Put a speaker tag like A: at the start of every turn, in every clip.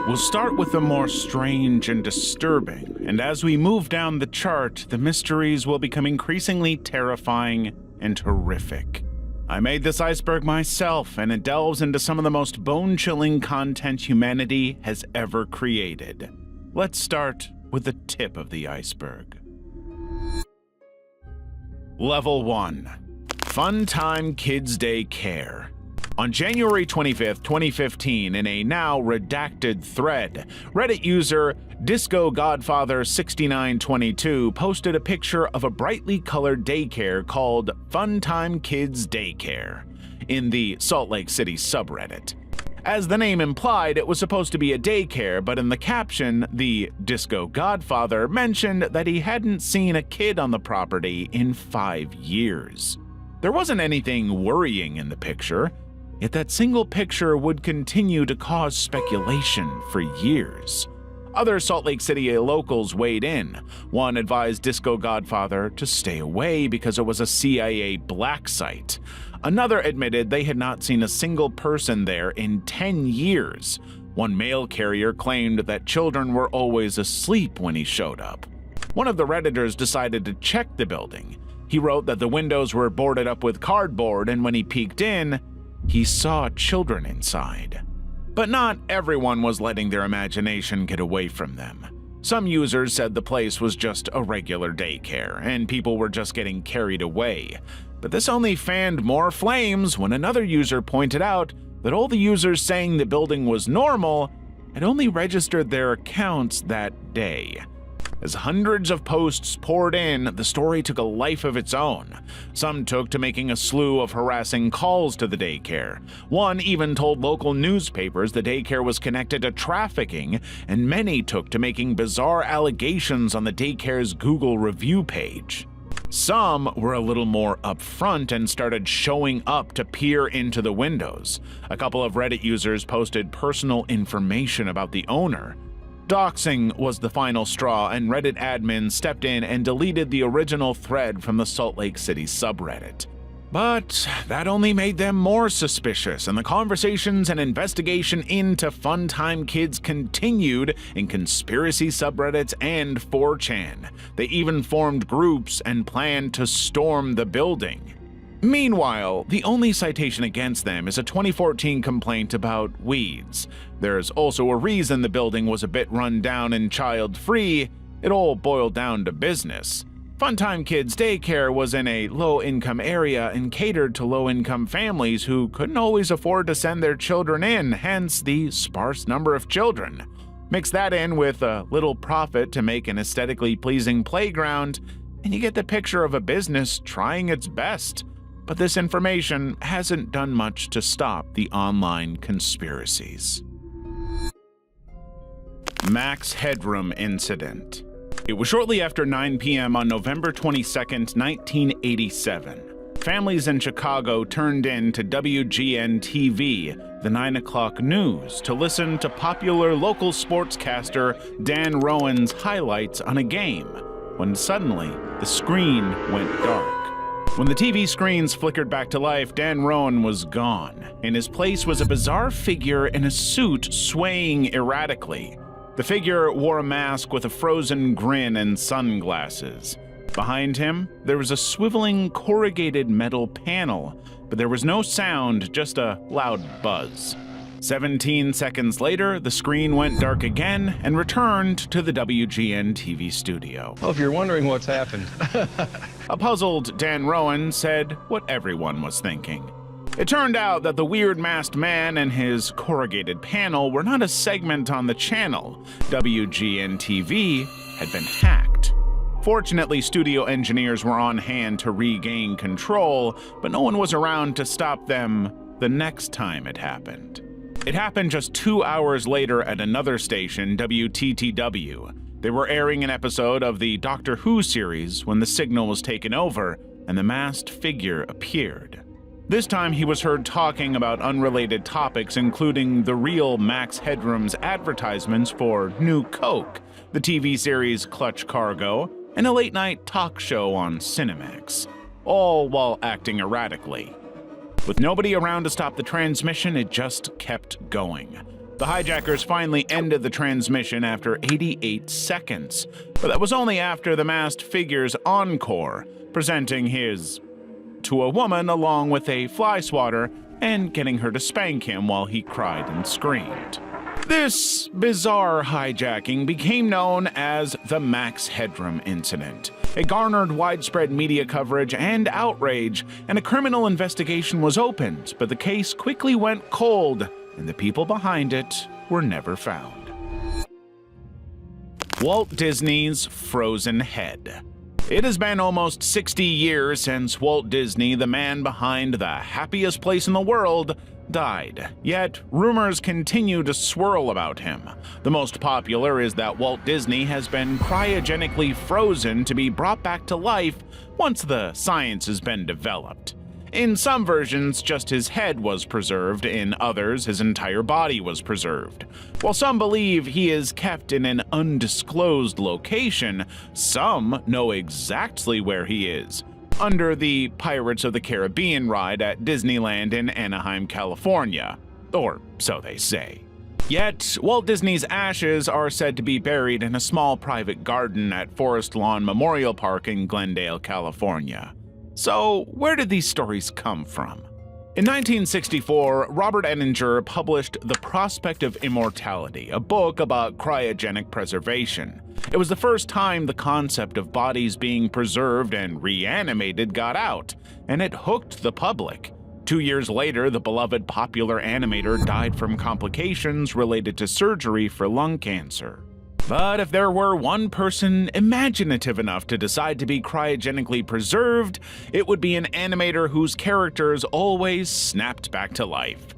A: We'll start with the more strange and disturbing, and as we move down the chart, the mysteries will become increasingly terrifying and horrific. I made this iceberg myself, and it delves into some of the most bone-chilling content humanity has ever created. Let's start with the tip of the iceberg. Level 1. Fun Time Kids Day Care. On January 25, 2015, in a now redacted thread, Reddit user Disco Godfather 6922 posted a picture of a brightly colored daycare called Fun Time Kids Daycare in the Salt Lake City subreddit. As the name implied, it was supposed to be a daycare, but in the caption, the Disco Godfather mentioned that he hadn't seen a kid on the property in 5 years. There wasn't anything worrying in the picture, yet that single picture would continue to cause speculation for years. Other Salt Lake City locals weighed in. One advised Disco Godfather to stay away because it was a CIA black site. Another admitted they had not seen a single person there in 10 years. One mail carrier claimed that children were always asleep when he showed up. One of the Redditors decided to check the building. He wrote that the windows were boarded up with cardboard, and when he peeked in, he saw children inside. But not everyone was letting their imagination get away from them. Some users said the place was just a regular daycare, and people were just getting carried away. But this only fanned more flames when another user pointed out that all the users saying the building was normal had only registered their accounts that day. As hundreds of posts poured in, the story took a life of its own. Some took to making a slew of harassing calls to the daycare. One even told local newspapers the daycare was connected to trafficking, and many took to making bizarre allegations on the daycare's Google review page. Some were a little more upfront and started showing up to peer into the windows. A couple of Reddit users posted personal information about the owner. Doxing was the final straw, and Reddit admins stepped in and deleted the original thread from the Salt Lake City subreddit. But that only made them more suspicious, and the conversations and investigation into Fun Time Kids continued in conspiracy subreddits and 4chan. They even formed groups and planned to storm the building. Meanwhile, the only citation against them is a 2014 complaint about weeds. There's also a reason the building was a bit run down and child-free. It all boiled down to business. Funtime Kids Daycare was in a low-income area and catered to low-income families who couldn't always afford to send their children in, hence the sparse number of children. Mix that in with a little profit to make an aesthetically pleasing playground, and you get the picture of a business trying its best. But this information hasn't done much to stop the online conspiracies. Max Headroom Incident. It was shortly after 9 p.m. on November 22, 1987. Families in Chicago turned in to WGN-TV, the 9 o'clock news, to listen to popular local sportscaster Dan Rowan's highlights on a game, when suddenly the screen went dark. When the TV screens flickered back to life, Dan Rowan was gone. In his place was a bizarre figure in a suit swaying erratically. The figure wore a mask with a frozen grin and sunglasses. Behind him, there was a swiveling corrugated metal panel, but there was no sound, just a loud buzz. 17 seconds later, the screen went dark again and returned to the WGN TV studio.
B: Well, if you're wondering what's happened.
A: A puzzled Dan Rowan said what everyone was thinking. It turned out that the weird masked man and his corrugated panel were not a segment on the channel. WGN TV had been hacked. Fortunately, studio engineers were on hand to regain control, but no one was around to stop them the next time it happened. It happened just 2 hours later at another station, WTTW. They were airing an episode of the Doctor Who series when the signal was taken over and the masked figure appeared. This time he was heard talking about unrelated topics, including the real Max Headroom's advertisements for New Coke, the TV series Clutch Cargo, and a late-night talk show on Cinemax, all while acting erratically. With nobody around to stop the transmission, it just kept going. The hijackers finally ended the transmission after 88 seconds, but that was only after the masked figure's encore, presenting his to a woman along with a fly swatter and getting her to spank him while he cried and screamed. This bizarre hijacking became known as the Max Headroom incident. It garnered widespread media coverage and outrage, and a criminal investigation was opened, but the case quickly went cold, and the people behind it were never found. Walt Disney's frozen head. It has been almost 60 years since Walt Disney, the man behind the happiest place in the world, died. Yet, rumors continue to swirl about him. The most popular is that Walt Disney has been cryogenically frozen to be brought back to life once the science has been developed. In some versions, just his head was preserved. In others, his entire body was preserved. While some believe he is kept in an undisclosed location, some know exactly where he is. Under the Pirates of the Caribbean ride at Disneyland in Anaheim, California. Or so they say. Yet, Walt Disney's ashes are said to be buried in a small private garden at Forest Lawn Memorial Park in Glendale, California. So, where did these stories come from? In 1964, Robert Ettinger published The Prospect of Immortality, a book about cryogenic preservation. It was the first time the concept of bodies being preserved and reanimated got out, and it hooked the public. 2 years later, the beloved popular animator died from complications related to surgery for lung cancer. But if there were one person imaginative enough to decide to be cryogenically preserved, it would be an animator whose characters always snapped back to life.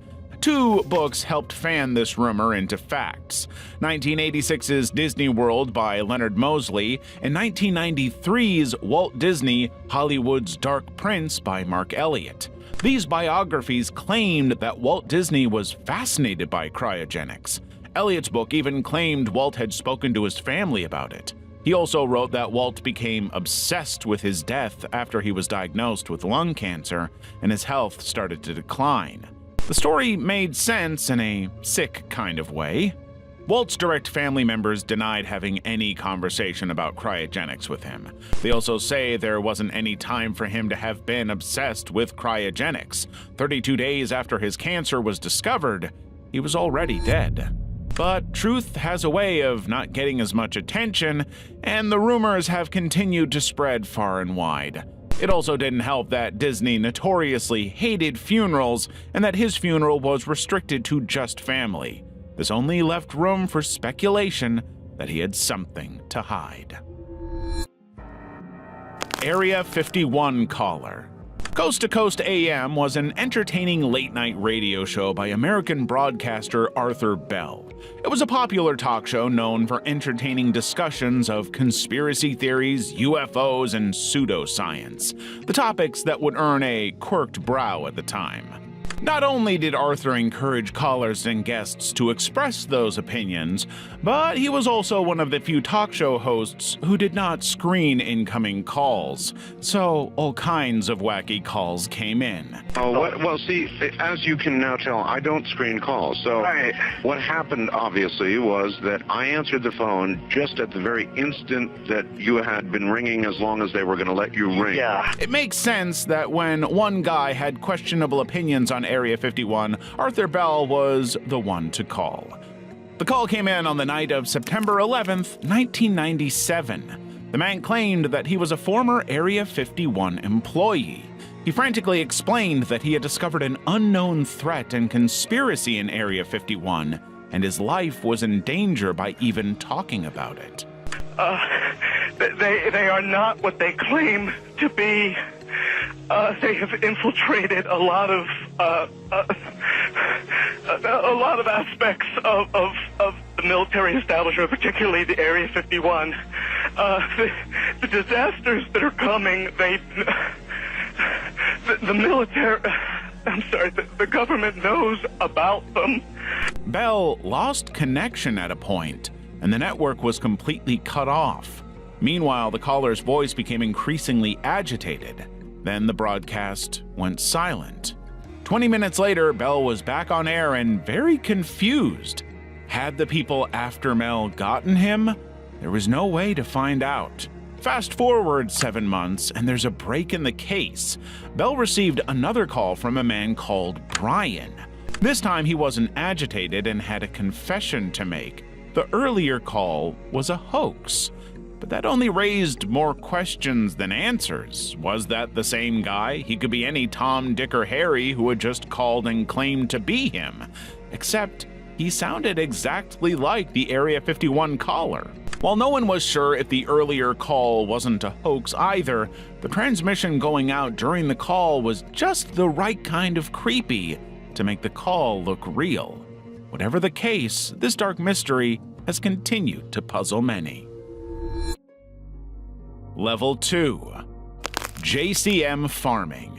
A: 2 books helped fan this rumor into facts: 1986's Disney World by Leonard Mosley and 1993's Walt Disney, Hollywood's Dark Prince by Mark Elliott. These biographies claimed that Walt Disney was fascinated by cryogenics. Elliott's book even claimed Walt had spoken to his family about it. He also wrote that Walt became obsessed with his death after he was diagnosed with lung cancer and his health started to decline. The story made sense in a sick kind of way. Walt's direct family members denied having any conversation about cryogenics with him. They also say there wasn't any time for him to have been obsessed with cryogenics. 32 days after his cancer was discovered, he was already dead. But truth has a way of not getting as much attention, and the rumors have continued to spread far and wide. It also didn't help that Disney notoriously hated funerals and that his funeral was restricted to just family. This only left room for speculation that he had something to hide. Area 51 Caller. Coast to Coast AM was an entertaining late-night radio show by American broadcaster Arthur Bell. It was a popular talk show known for entertaining discussions of conspiracy theories, UFOs, and pseudoscience, the topics that would earn a quirked brow at the time. Not only did Arthur encourage callers and guests to express those opinions, but he was also one of the few talk show hosts who did not screen incoming calls, so all kinds of wacky calls came in.
B: Well, see, as you can now tell, I don't screen calls, so what happened, obviously, was that I answered the phone just at the very instant that you had been ringing as long as they were going to let you ring.
C: Yeah.
A: It makes sense that when one guy had questionable opinions on Area 51, Arthur Bell was the one to call. The call came in on the night of September 11th, 1997. The man claimed that he was a former Area 51 employee. He frantically explained that he had discovered an unknown threat and conspiracy in Area 51, and his life was in danger by even talking about it.
C: They are not what they claim to be. They have infiltrated a lot of aspects of the military establishment, particularly the Area 51. The disasters that are coming, the military, the government knows about them.
A: Bell lost connection at a point, and the network was completely cut off. Meanwhile, the caller's voice became increasingly agitated. Then the broadcast went silent. 20 minutes later, Bell was back on air and very confused. Had the people after Mel gotten him? There was no way to find out. Fast forward 7 months, and there's a break in the case. Bell received another call from a man called Brian. This time he wasn't agitated and had a confession to make. The earlier call was a hoax. But that only raised more questions than answers. Was that the same guy? He could be any Tom, Dick, or Harry who had just called and claimed to be him. Except he sounded exactly like the Area 51 caller. While no one was sure if the earlier call wasn't a hoax either, the transmission going out during the call was just the right kind of creepy to make the call look real. Whatever the case, this dark mystery has continued to puzzle many. Level 2. JCM Farming.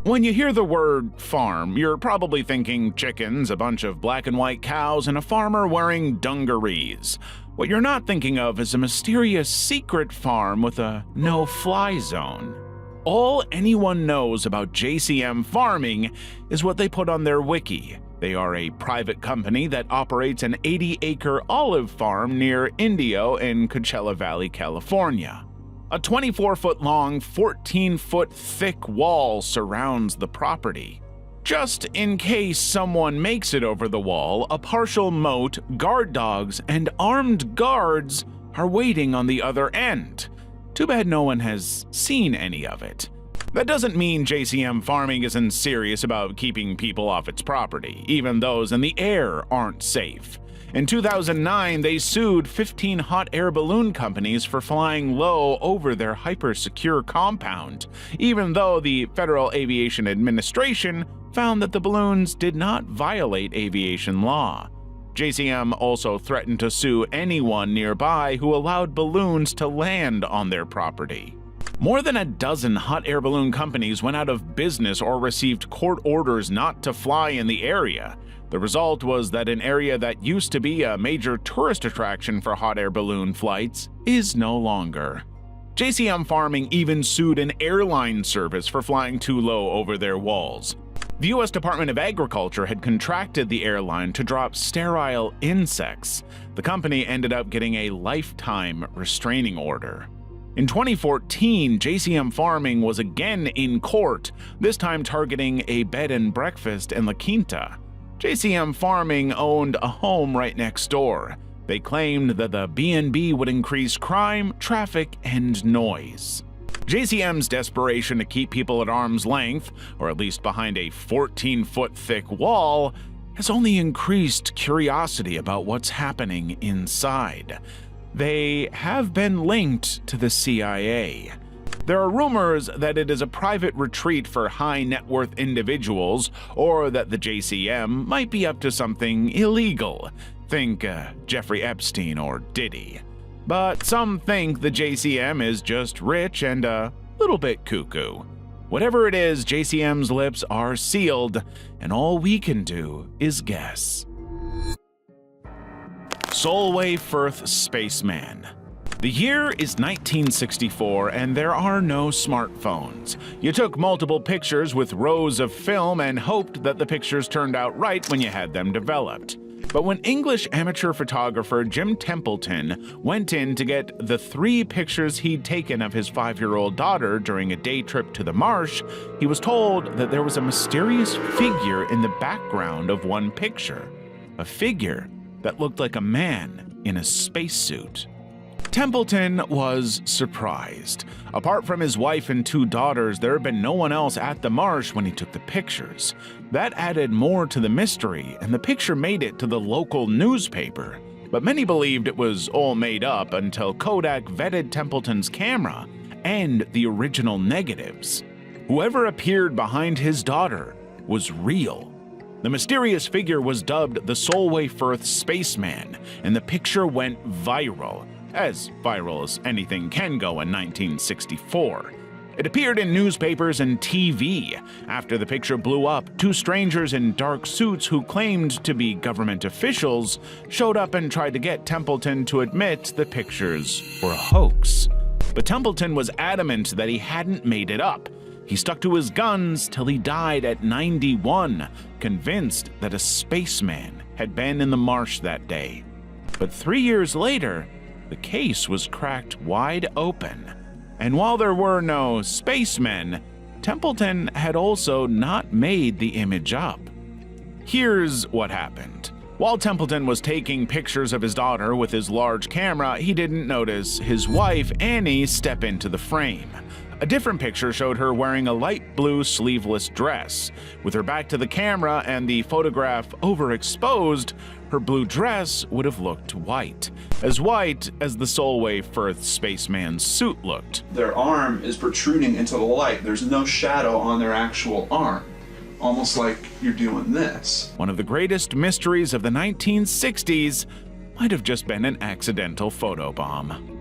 A: When you hear the word farm, you're probably thinking chickens, a bunch of black and white cows, and a farmer wearing dungarees. What you're not thinking of is a mysterious secret farm with a no-fly zone. All anyone knows about JCM Farming is what they put on their wiki. They are a private company that operates an 80-acre olive farm near Indio in Coachella Valley, California. A 24-foot-long, 14-foot-thick wall surrounds the property. Just in case someone makes it over the wall, a partial moat, guard dogs, and armed guards are waiting on the other end. Too bad no one has seen any of it. That doesn't mean JCM Farming isn't serious about keeping people off its property. Even those in the air aren't safe. In 2009, they sued 15 hot air balloon companies for flying low over their hyper-secure compound, even though the Federal Aviation Administration found that the balloons did not violate aviation law. JCM also threatened to sue anyone nearby who allowed balloons to land on their property. More than a dozen hot air balloon companies went out of business or received court orders not to fly in the area. The result was that an area that used to be a major tourist attraction for hot air balloon flights is no longer. JCM Farming even sued an airline service for flying too low over their walls. The U.S. Department of Agriculture had contracted the airline to drop sterile insects. The company ended up getting a lifetime restraining order. In 2014, JCM Farming was again in court, this time targeting a bed and breakfast in La Quinta. JCM Farming owned a home right next door. They claimed that the B&B would increase crime, traffic, and noise. JCM's desperation to keep people at arm's length, or at least behind a 14-foot thick wall, has only increased curiosity about what's happening inside. They have been linked to the CIA. There are rumors that it is a private retreat for high-net-worth individuals, or that the JCM might be up to something illegal. Think Jeffrey Epstein or Diddy. But some think the JCM is just rich and a little bit cuckoo. Whatever it is, JCM's lips are sealed, and all we can do is guess. Solway Firth Spaceman. The year is 1964, and there are no smartphones. You took multiple pictures with rows of film and hoped that the pictures turned out right when you had them developed. But when English amateur photographer Jim Templeton went in to get the 3 pictures he'd taken of his 5-year-old daughter during a day trip to the marsh, he was told that there was a mysterious figure in the background of one picture. A figure that looked like a man in a spacesuit. Templeton was surprised. Apart from his wife and 2 daughters, there had been no one else at the marsh when he took the pictures. That added more to the mystery, and the picture made it to the local newspaper. But many believed it was all made up until Kodak vetted Templeton's camera and the original negatives. Whoever appeared behind his daughter was real. The mysterious figure was dubbed the Solway Firth Spaceman, and the picture went viral. As viral as anything can go in 1964. It appeared in newspapers and TV. After the picture blew up, 2 strangers in dark suits who claimed to be government officials showed up and tried to get Templeton to admit the pictures were a hoax. But Templeton was adamant that he hadn't made it up. He stuck to his guns till he died at 91, convinced that a spaceman had been in the marsh that day. But 3 years later, the case was cracked wide open. And while there were no spacemen, Templeton had also not made the image up. Here's what happened. While Templeton was taking pictures of his daughter with his large camera, he didn't notice his wife, Annie, step into the frame. A different picture showed her wearing a light blue sleeveless dress. With her back to the camera and the photograph overexposed, her blue dress would have looked white as the Solway Firth spaceman's suit looked.
D: Their arm is protruding into the light. There's no shadow on their actual arm, almost like you're doing this.
A: One of the greatest mysteries of the 1960s might have just been an accidental photobomb.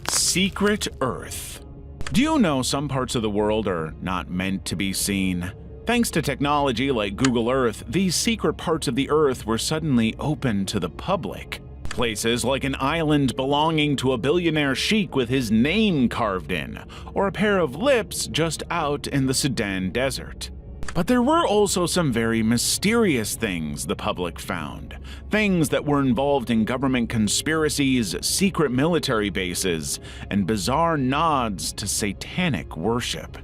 A: Secret Earth. Do you know some parts of the world are not meant to be seen? Thanks to technology like Google Earth, these secret parts of the Earth were suddenly open to the public. Places like an island belonging to a billionaire sheik with his name carved in, or a pair of lips just out in the Sudan desert. But there were also some very mysterious things the public found. Things that were involved in government conspiracies, secret military bases, and bizarre nods to satanic worship.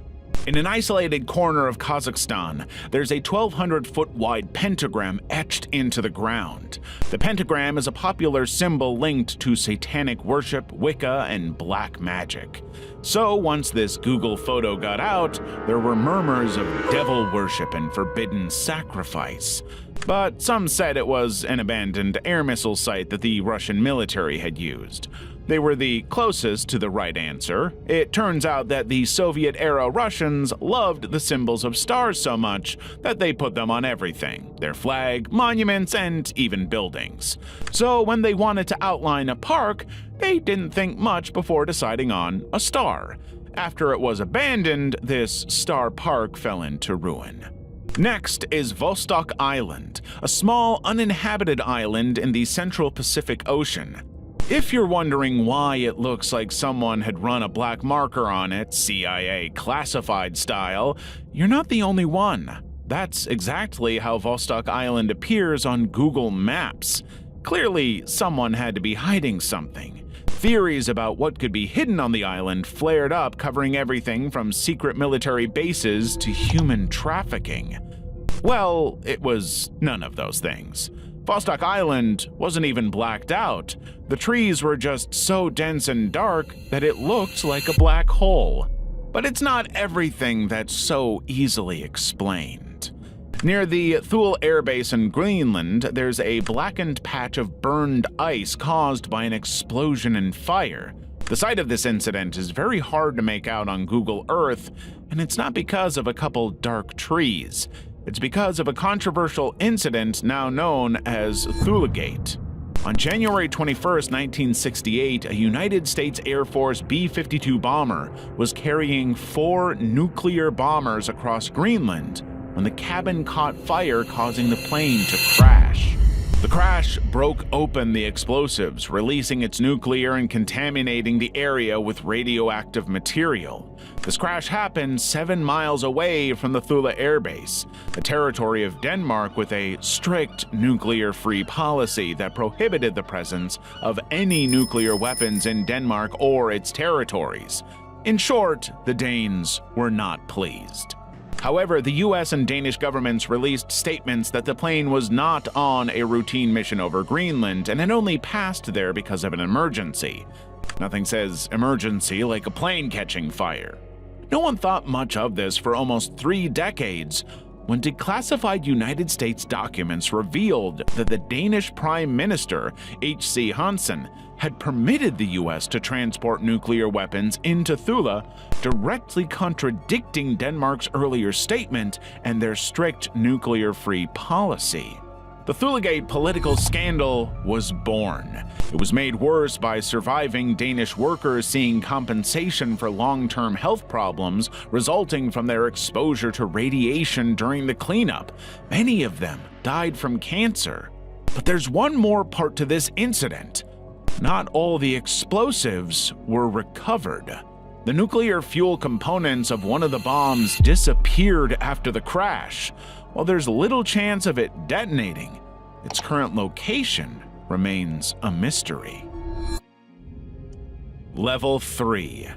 A: In an isolated corner of Kazakhstan, there's a 1,200-foot wide pentagram etched into the ground. The pentagram is a popular symbol linked to satanic worship, Wicca, and black magic. So once this Google photo got out, there were murmurs of devil worship and forbidden sacrifice. But some said it was an abandoned air missile site that the Russian military had used. They were the closest to the right answer. It turns out that the Soviet-era Russians loved the symbols of stars so much that they put them on everything: their flag, monuments, and even buildings. So when they wanted to outline a park, they didn't think much before deciding on a star. After it was abandoned, this star park fell into ruin. Next is Vostok Island, a small uninhabited island in the central Pacific Ocean. If you're wondering why it looks like someone had run a black marker on it, CIA classified style, you're not the only one. That's exactly how Vostok Island appears on Google Maps. Clearly, someone had to be hiding something. Theories about what could be hidden on the island flared up, covering everything from secret military bases to human trafficking. Well, it was none of those things. Vostok Island wasn't even blacked out. The trees were just so dense and dark that it looked like a black hole. But it's not everything that's so easily explained. Near the Thule Air Base in Greenland, there's a blackened patch of burned ice caused by an explosion and fire. The site of this incident is very hard to make out on Google Earth, and it's not because of a couple dark trees. It's because of a controversial incident now known as Thulegate. On January 21, 1968, a United States Air Force B-52 bomber was carrying 4 nuclear bombers across Greenland when the cabin caught fire, causing the plane to crash. The crash broke open the explosives, releasing its nuclear and contaminating the area with radioactive material. This crash happened 7 miles away from the Thule Air Base, a territory of Denmark with a strict nuclear-free policy that prohibited the presence of any nuclear weapons in Denmark or its territories. In short, the Danes were not pleased. However, the US and Danish governments released statements that the plane was not on a routine mission over Greenland and had only passed there because of an emergency. Nothing says emergency like a plane catching fire. No one thought much of this for almost 3 decades, when declassified United States documents revealed that the Danish Prime Minister, H.C. Hansen, had permitted the US to transport nuclear weapons into Thule, directly contradicting Denmark's earlier statement and their strict nuclear-free policy. The Thulegate political scandal was born. It was made worse by surviving Danish workers seeing compensation for long-term health problems resulting from their exposure to radiation during the cleanup. Many of them died from cancer. But there's one more part to this incident. Not all the explosives were recovered. The nuclear fuel components of one of the bombs disappeared after the crash. While there's little chance of it detonating, its current location remains a mystery. Level 3.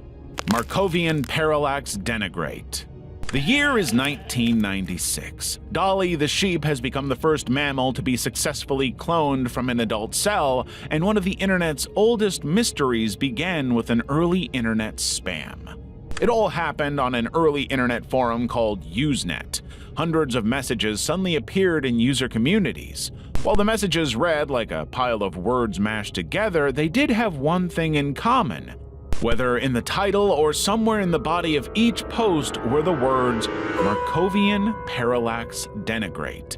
A: Markovian Parallax Denigrate. The year is 1996. Dolly the sheep has become the first mammal to be successfully cloned from an adult cell, and one of the internet's oldest mysteries began with an early internet spam. It all happened on an early internet forum called Usenet. Hundreds of messages suddenly appeared in user communities. While the messages read like a pile of words mashed together, they did have one thing in common. Whether in the title or somewhere in the body of each post were the words Markovian Parallax Denigrate,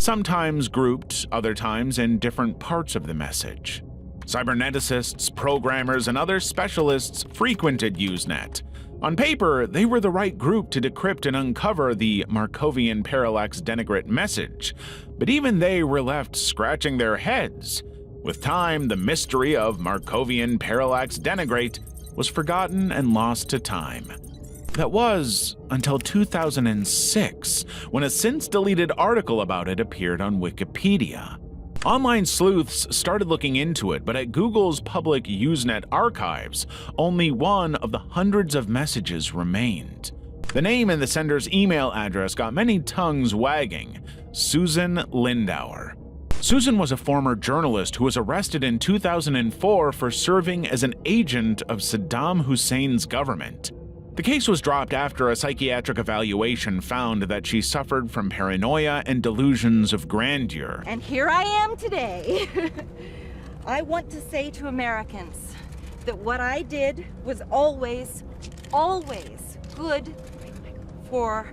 A: sometimes grouped, other times in different parts of the message. Cyberneticists, programmers, and other specialists frequented Usenet. On paper, they were the right group to decrypt and uncover the Markovian Parallax Denigrate message, but even they were left scratching their heads. With time, the mystery of Markovian Parallax Denigrate was forgotten and lost to time. That was until 2006, when a since-deleted article about it appeared on Wikipedia. Online sleuths started looking into it, but at Google's public Usenet archives, only one of the hundreds of messages remained. The name and the sender's email address got many tongues wagging: Susan Lindauer. Susan was a former journalist who was arrested in 2004 for serving as an agent of Saddam Hussein's government. The case was dropped after a psychiatric evaluation found that she suffered from paranoia and delusions of grandeur.
E: And here I am today. I want to say to Americans that what I did was always good for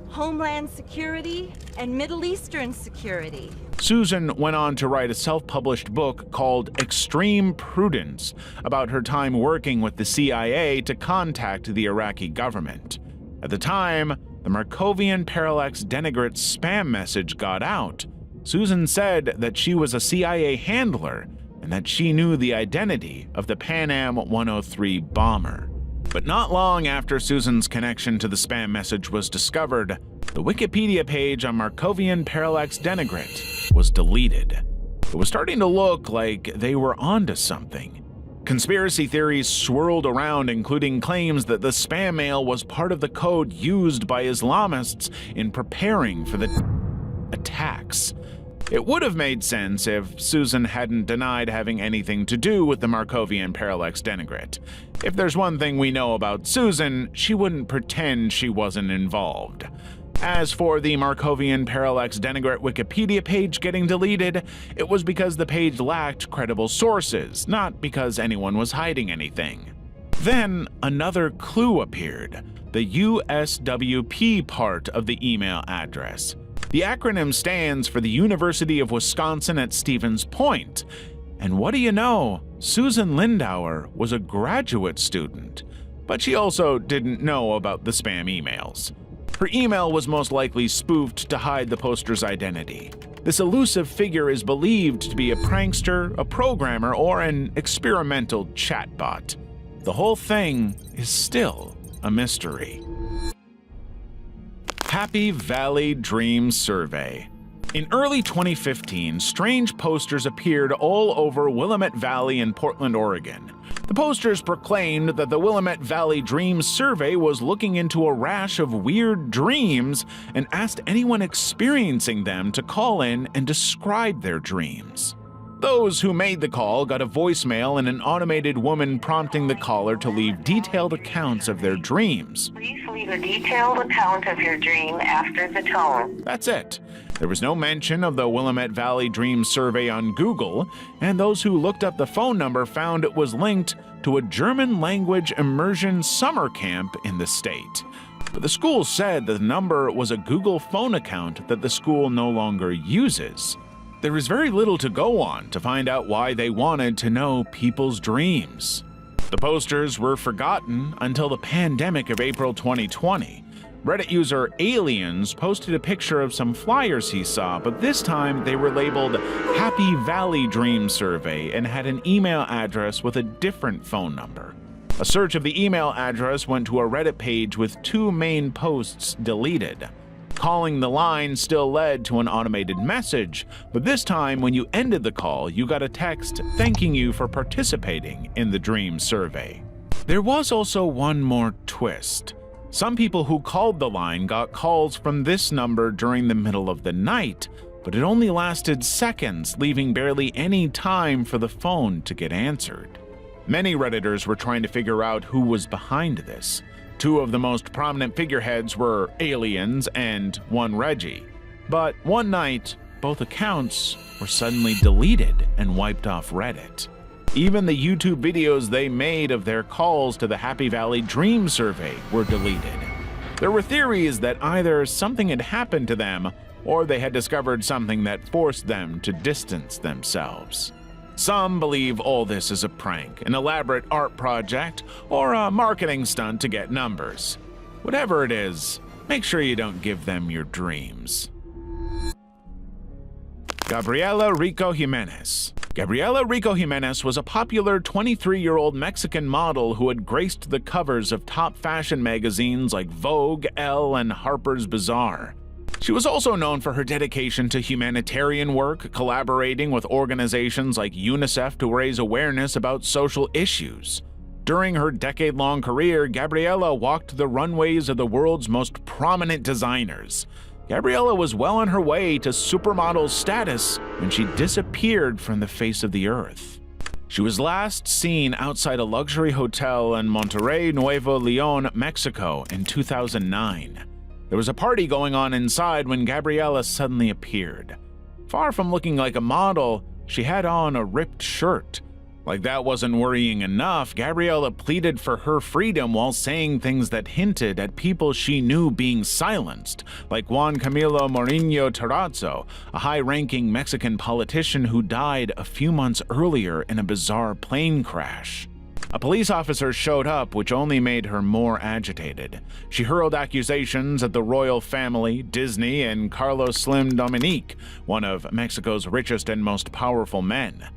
E: Homeland security and Middle Eastern security.
A: Susan went on to write a self-published book called Extreme Prudence about her time working with the CIA to contact the Iraqi government. At the time, the Markovian Parallax Denigrate spam message got out. Susan said that she was a CIA handler and that she knew the identity of the Pan Am 103 bomber. But not long after Susan's connection to the spam message was discovered, the Wikipedia page on Markovian Parallax Denigrate was deleted. It was starting to look like they were onto something. Conspiracy theories swirled around, including claims that the spam mail was part of the code used by Islamists in preparing for the attacks. It would have made sense if Susan hadn't denied having anything to do with the Markovian Parallax Denigrate. If there's one thing we know about Susan, she wouldn't pretend she wasn't involved. As for the Markovian Parallax Denigrate Wikipedia page getting deleted, it was because the page lacked credible sources, not because anyone was hiding anything. Then another clue appeared: the USWP part of the email address. The acronym stands for the University of Wisconsin at Stevens Point. And what do you know? Susan Lindauer was a graduate student. But she also didn't know about the spam emails. Her email was most likely spoofed to hide the poster's identity. This elusive figure is believed to be a prankster, a programmer, or an experimental chatbot. The whole thing is still a mystery. Happy Valley Dream Survey. In early 2015, strange posters appeared all over Willamette Valley in Portland, Oregon. The posters proclaimed that the Willamette Valley Dream Survey was looking into a rash of weird dreams and asked anyone experiencing them to call in and describe their dreams. Those who made the call got a voicemail and an automated woman prompting the caller to leave detailed accounts of their dreams.
F: Please leave a detailed account of your dream after the tone.
A: That's it. There was no mention of the Willamette Valley Dream Survey on Google, and those who looked up the phone number found it was linked to a German language immersion summer camp in the state. But the school said that the number was a Google phone account that the school no longer uses. There is very little to go on to find out why they wanted to know people's dreams. The posters were forgotten until the pandemic of April 2020. Reddit user Aliens posted a picture of some flyers he saw, but this time they were labeled Happy Valley Dream Survey and had an email address with a different phone number. A search of the email address went to a Reddit page with 2 main posts deleted. Calling the line still led to an automated message, but this time when you ended the call, you got a text thanking you for participating in the Dream survey. There was also one more twist. Some people who called the line got calls from this number during the middle of the night, but it only lasted seconds, leaving barely any time for the phone to get answered. Many Redditors were trying to figure out who was behind this. 2 of the most prominent figureheads were aliens and one Reggie. But one night, both accounts were suddenly deleted and wiped off Reddit. Even the YouTube videos they made of their calls to the Happy Valley Dream survey were deleted. There were theories that either something had happened to them or they had discovered something that forced them to distance themselves. Some believe all this is a prank, an elaborate art project, or a marketing stunt to get numbers. Whatever it is, make sure you don't give them your dreams. Gabriela Rico Jimenez. Gabriela Rico Jimenez was a popular 23-year-old Mexican model who had graced the covers of top fashion magazines like Vogue, Elle, and Harper's Bazaar. She was also known for her dedication to humanitarian work, collaborating with organizations like UNICEF to raise awareness about social issues. During her decade-long career, Gabriela walked the runways of the world's most prominent designers. Gabriela was well on her way to supermodel status when she disappeared from the face of the earth. She was last seen outside a luxury hotel in Monterrey, Nuevo León, Mexico in 2009. There was a party going on inside when Gabriela suddenly appeared. Far from looking like a model, she had on a ripped shirt. Like that wasn't worrying enough, Gabriela pleaded for her freedom while saying things that hinted at people she knew being silenced, like Juan Camilo Mourinho Terrazzo, a high-ranking Mexican politician who died a few months earlier in a bizarre plane crash. A police officer showed up, which only made her more agitated. She hurled accusations at the royal family, Disney, and Carlos Slim Dominique, one of Mexico's richest and most powerful men.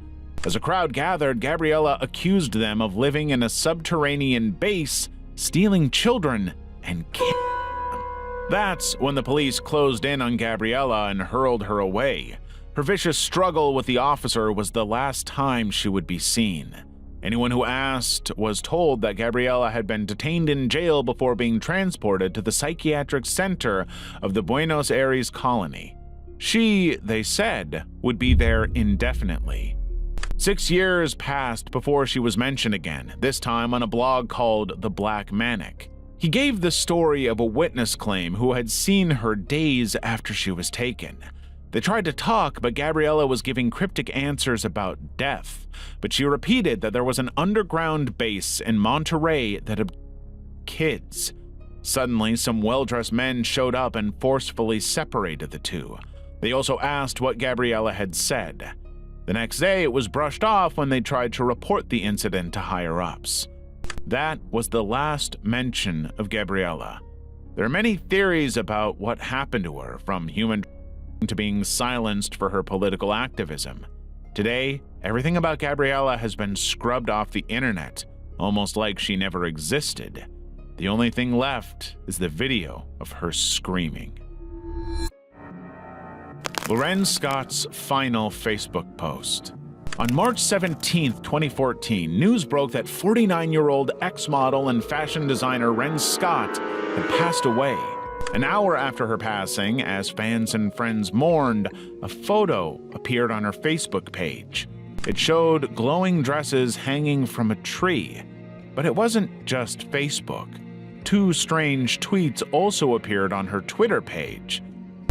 A: As a crowd gathered, Gabriela accused them of living in a subterranean base, stealing children, and killing them. That's when the police closed in on Gabriela and hurled her away. Her vicious struggle with the officer was the last time she would be seen. Anyone who asked was told that Gabriela had been detained in jail before being transported to the psychiatric center of the Buenos Aires colony. She, they said, would be there indefinitely. 6 years passed before she was mentioned again, this time on a blog called The Black Manic. He gave the story of a witness claim who had seen her days after she was taken. They tried to talk, but Gabriela was giving cryptic answers about death. But she repeated that there was an underground base in Monterrey that had kids. Suddenly, some well-dressed men showed up and forcefully separated the two. They also asked what Gabriela had said. The next day, it was brushed off when they tried to report the incident to higher-ups. That was the last mention of Gabriela. There are many theories about what happened to her, from human to being silenced for her political activism. Today, everything about Gabriela has been scrubbed off the internet, almost like she never existed. The only thing left is the video of her screaming. Loren Scott's final Facebook post. On March 17, 2014, news broke that 49-year-old ex-model and fashion designer Ren Scott had passed away. An hour after her passing, as fans and friends mourned, a photo appeared on her Facebook page. It showed glowing dresses hanging from a tree. But it wasn't just Facebook. 2 strange tweets also appeared on her Twitter page.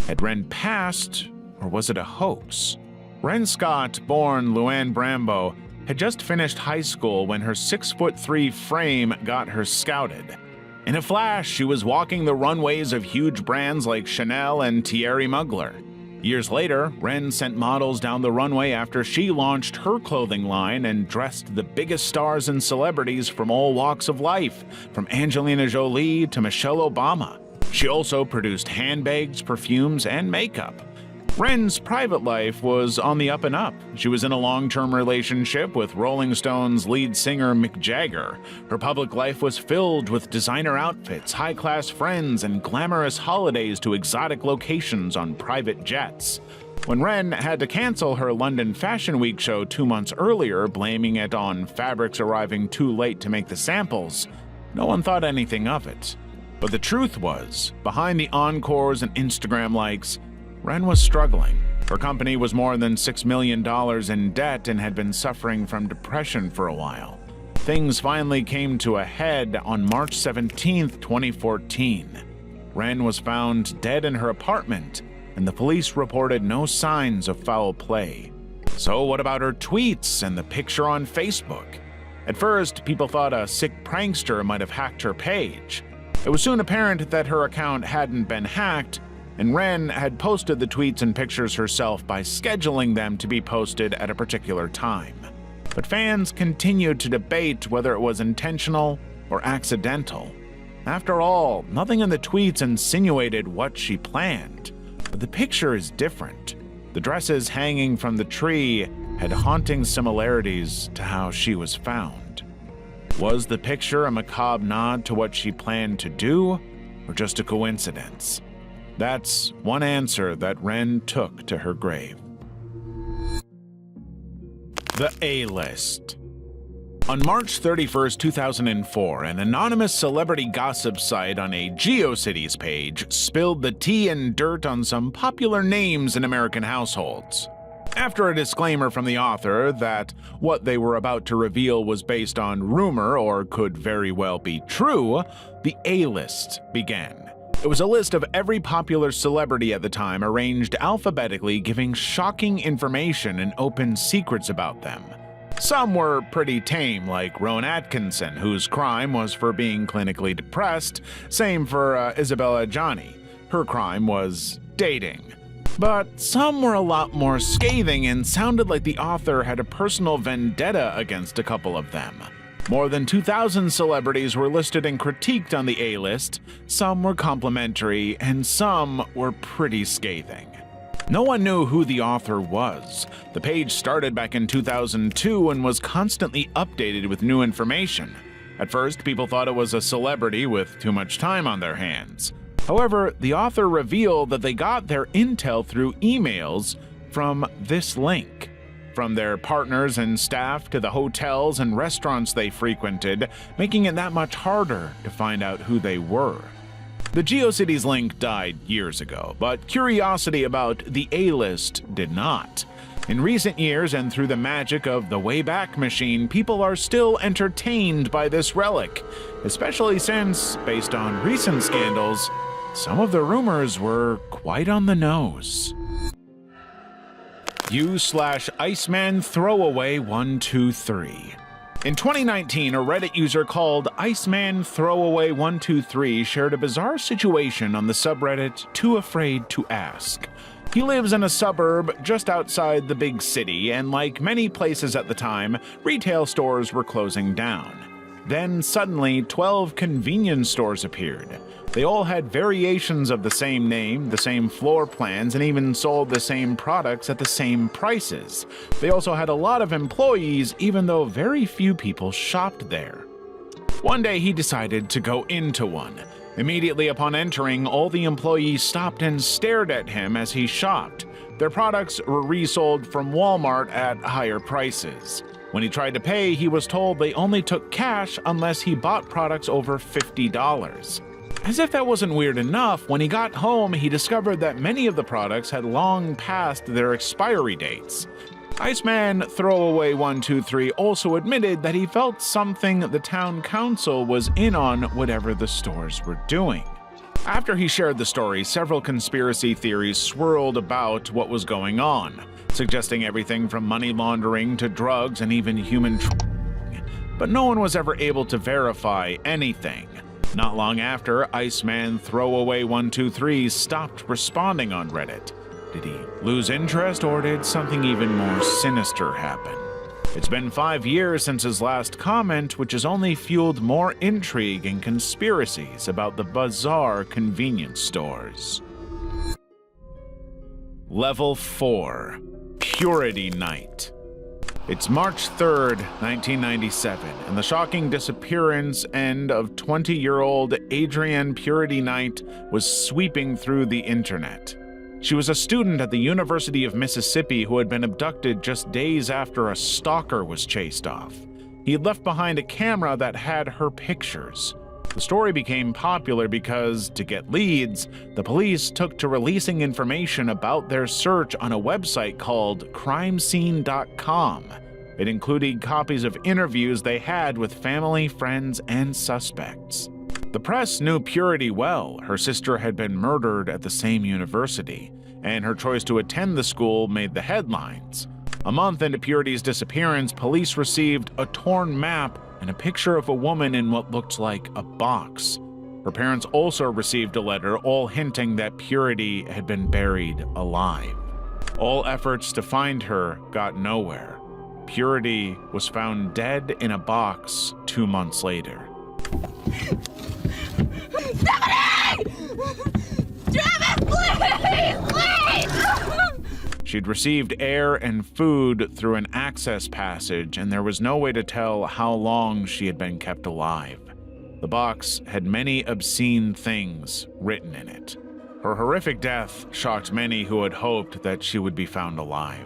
A: Had Ren passed, or was it a hoax? Ren Scott, born Luann Brambo, had just finished high school when her 6'3" frame got her scouted. In a flash, she was walking the runways of huge brands like Chanel and Thierry Mugler. Years later, Ren sent models down the runway after she launched her clothing line and dressed the biggest stars and celebrities from all walks of life, from Angelina Jolie to Michelle Obama. She also produced handbags, perfumes, and makeup. Wren's private life was on the up and up. She was in a long-term relationship with Rolling Stones lead singer Mick Jagger. Her public life was filled with designer outfits, high-class friends, and glamorous holidays to exotic locations on private jets. When Wren had to cancel her London Fashion Week show 2 months earlier, blaming it on fabrics arriving too late to make the samples, no one thought anything of it. But the truth was, behind the encores and Instagram likes, Wren was struggling. Her company was more than $6 million in debt and had been suffering from depression for a while. Things finally came to a head on March 17, 2014. Wren was found dead in her apartment, and the police reported no signs of foul play. So what about her tweets and the picture on Facebook? At first, people thought a sick prankster might have hacked her page. It was soon apparent that her account hadn't been hacked, and Wren had posted the tweets and pictures herself by scheduling them to be posted at a particular time. But fans continued to debate whether it was intentional or accidental. After all, nothing in the tweets insinuated what she planned. But the picture is different. The dresses hanging from the tree had haunting similarities to how she was found. Was the picture a macabre nod to what she planned to do, or just a coincidence? That's one answer that Wren took to her grave. The A-List. On March 31, 2004, an anonymous celebrity gossip site on a GeoCities page spilled the tea and dirt on some popular names in American households. After a disclaimer from the author that what they were about to reveal was based on rumor or could very well be true, the A-List began. It was a list of every popular celebrity at the time arranged alphabetically, giving shocking information and open secrets about them. Some were pretty tame, like Rowan Atkinson, whose crime was for being clinically depressed. Same for Isabella Adjani. Her crime was dating. But some were a lot more scathing and sounded like the author had a personal vendetta against a couple of them. More than 2,000 celebrities were listed and critiqued on the A-List. Some were complimentary, and some were pretty scathing. No one knew who the author was. The page started back in 2002 and was constantly updated with new information. At first, people thought it was a celebrity with too much time on their hands. However, the author revealed that they got their intel through emails from this link. From their partners and staff to the hotels and restaurants they frequented, making it that much harder to find out who they were. The GeoCities link died years ago, but curiosity about the A-List did not. In recent years and through the magic of the Wayback Machine, people are still entertained by this relic, especially since, based on recent scandals, some of the rumors were quite on the nose. U/Iceman Throwaway 123. In 2019, a Reddit user called Iceman Throwaway 123 shared a bizarre situation on the subreddit Too Afraid to Ask. He lives in a suburb just outside the big city, and like many places at the time, retail stores were closing down. Then suddenly, 12 convenience stores appeared. They all had variations of the same name, the same floor plans, and even sold the same products at the same prices. They also had a lot of employees, even though very few people shopped there. One day he decided to go into one. Immediately upon entering, all the employees stopped and stared at him as he shopped. Their products were resold from Walmart at higher prices. When he tried to pay, he was told they only took cash unless he bought products over $50. As if that wasn't weird enough, when he got home, he discovered that many of the products had long passed their expiry dates. Iceman Throwaway 123 also admitted that he felt something the town council was in on whatever the stores were doing. After he shared the story, several conspiracy theories swirled about what was going on, suggesting everything from money laundering to drugs and even human trafficking. But no one was ever able to verify anything. Not long after, Iceman Throwaway 123 stopped responding on Reddit. Did he lose interest, or did something even more sinister happen? It's been 5 years since his last comment, which has only fueled more intrigue and conspiracies about the bizarre convenience stores. Level 4, Purity Night. It's March 3rd, 1997, and the shocking disappearance end of 20-year-old Adrienne Purity Knight was sweeping through the internet. She was a student at the University of Mississippi who had been abducted just days after a stalker was chased off. He had left behind a camera that had her pictures. The story became popular because, to get leads, the police took to releasing information about their search on a website called crimescene.com. It included copies of interviews they had with family, friends, and suspects. The press knew Purity well. Her sister had been murdered at the same university, and her choice to attend the school made the headlines. A month into Purity's disappearance, police received a torn map and a picture of a woman in what looked like a box. Her parents also received a letter, all hinting that Purity had been buried alive. All efforts to find her got nowhere. Purity was found dead in a box 2 months later.
G: Stephanie! Travis, please!
A: She'd received air and food through an access passage, and there was no way to tell how long she had been kept alive. The box had many obscene things written in it. Her horrific death shocked many who had hoped that she would be found alive.